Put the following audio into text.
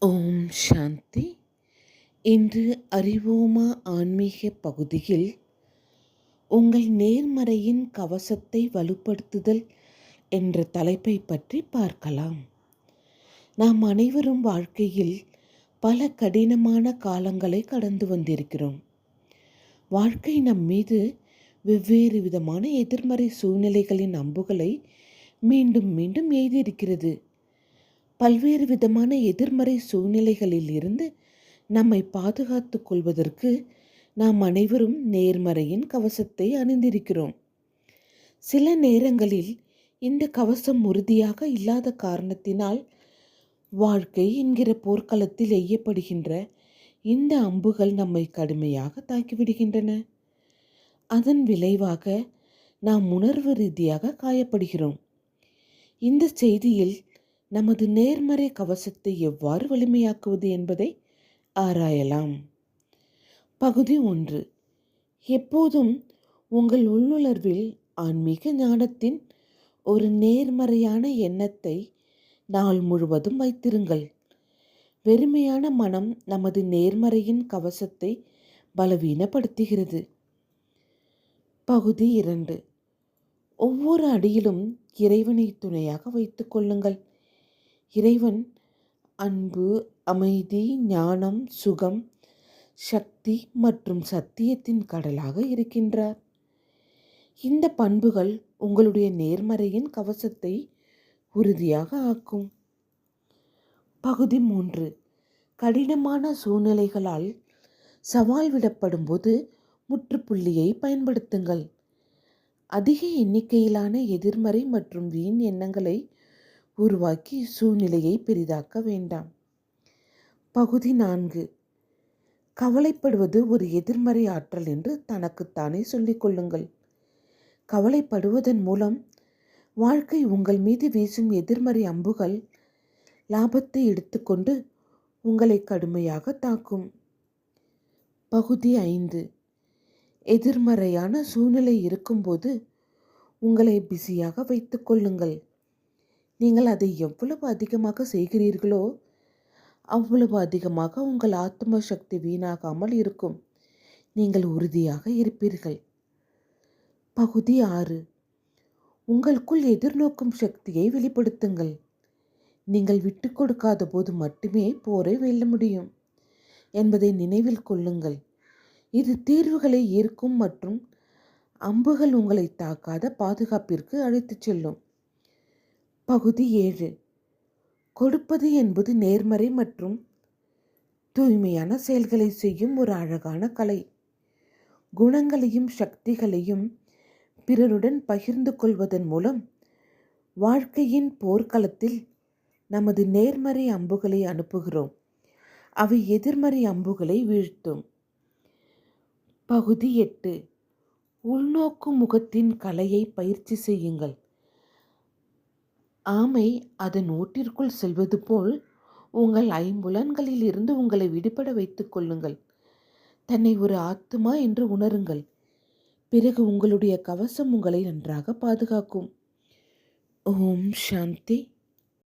ஓம் சாந்தி. இன்று அறிவோமா ஆன்மீக பகுதியில் உங்கள் நேர்மறையின் கவசத்தை வலுப்படுத்துதல் என்ற தலைப்பை பற்றி பார்க்கலாம். நாம் அனைவரும் வாழ்க்கையில் பல கடினமான காலங்களை கடந்து வந்திருக்கிறோம். வாழ்க்கை நம் மீது வெவ்வேறு விதமான எதிர்மறை சூழ்நிலைகளின் அம்புகளை மீண்டும் மீண்டும் எய்திருக்கிறது. பல்வேறு விதமான எதிர்மறை சூழ்நிலைகளில் இருந்து நம்மை பாதுகாத்து கொள்வதற்கு நாம் அனைவரும் நேர்மறையின் கவசத்தை அணிந்திருக்கிறோம். சில நேரங்களில் இந்த கவசம் உறுதியாக இல்லாத காரணத்தினால் வாழ்க்கை என்கிற போர்க்களத்தில் எய்யப்படுகின்ற இந்த அம்புகள் நம்மை கடுமையாக தாக்கிவிடுகின்றன. அதன் விளைவாக நாம் உணர்வு ரீதியாக காயப்படுகிறோம். இந்த செய்தியில் நமது நேர்மறை கவசத்தை எவ்வாறு வலிமையாக்குவது என்பதை ஆராயலாம். பகுதி 1. எப்போதும் உங்கள் உள்ளுணர்வில் ஆன்மீக ஞானத்தின் ஒரு நேர்மறையான எண்ணத்தை நாள் முழுவதும் வைத்திருங்கள். வெறுமையான மனம் நமது நேர்மறையின் கவசத்தை பலவீனப்படுத்துகிறது. பகுதி 2. ஒவ்வொரு அடியிலும் இறைவனை துணையாக வைத்துக் கொள்ளுங்கள். இறைவன் அன்பு, அமைதி, ஞானம், சுகம், சக்தி மற்றும் சத்தியத்தின் கடலாக இருக்கின்றார். இந்த பண்புகள் உங்களுடைய நேர்மறையின் கவசத்தை உறுதியாக ஆக்கும். பகுதி 3. கடினமான சூழ்நிலைகளால் சவால் விடப்படும் போது முற்றுப்புள்ளியை பயன்படுத்துங்கள். அதிக எண்ணிக்கையிலான எதிர்மறை மற்றும் வீண் எண்ணங்களை உருவாக்கி சூழ்நிலையை பெரிதாக்க வேண்டாம். பகுதி 4. கவலைப்படுவது ஒரு எதிர்மறை ஆற்றல் என்று தனக்குத்தானே சொல்லிக் கொள்ளுங்கள். கவலைப்படுவதன் மூலம் வாழ்க்கை உங்கள் மீது வீசும் எதிர்மறை அம்புகள் லாபத்தை எடுத்துக்கொண்டு உங்களை கடுமையாக தாக்கும். பகுதி 5. எதிர்மறையான சூழ்நிலை இருக்கும்போது உங்களை பிஸியாக வைத்துக் கொள்ளுங்கள். நீங்கள் அதை எவ்வளவு அதிகமாக செய்கிறீர்களோ அவ்வளவு அதிகமாக உங்கள் ஆத்ம சக்தி வீணாகாமல் இருக்கும். நீங்கள் உறுதியாக இருப்பீர்கள். பகுதி 6. உங்களுக்குள் எதிர்நோக்கும் சக்தியை வெளிப்படுத்துங்கள். நீங்கள் விட்டு கொடுக்காத போது மட்டுமே போரை வெல்ல முடியும் என்பதை நினைவில் கொள்ளுங்கள். இது தீர்வுகளை ஈர்க்கும் மற்றும் அம்புகள் உங்களை தாக்காத பாதுகாப்பிற்கு அழைத்துச் செல்லும். பகுதி 7. கொடுப்பது என்பது நேர்மறை மற்றும் தூய்மையான செயல்களை செய்யும் ஒரு அழகான கலை. குணங்களையும் சக்திகளையும் பிறருடன் பகிர்ந்து கொள்வதன் மூலம் வாழ்க்கையின் போர்க்களத்தில் நமது நேர்மறை அம்புகளை அனுப்புகிறோம். அவை எதிர்மறை அம்புகளை வீழ்த்தும். பகுதி 8. உள்நோக்கு முகத்தின் கலையை பயிற்சி செய்யுங்கள். ஆமை அதன் ஓட்டிற்குள் செல்வது போல் உங்கள் ஐம்புலன்களில் இருந்து உங்களை விடுபட வைத்துக் கொள்ளுங்கள். தன்னை ஒரு ஆத்துமா என்று உணருங்கள். பிறகு உங்களுடைய கவசம் உங்களை நன்றாக பாதுகாக்கும். ஓம் சாந்தி.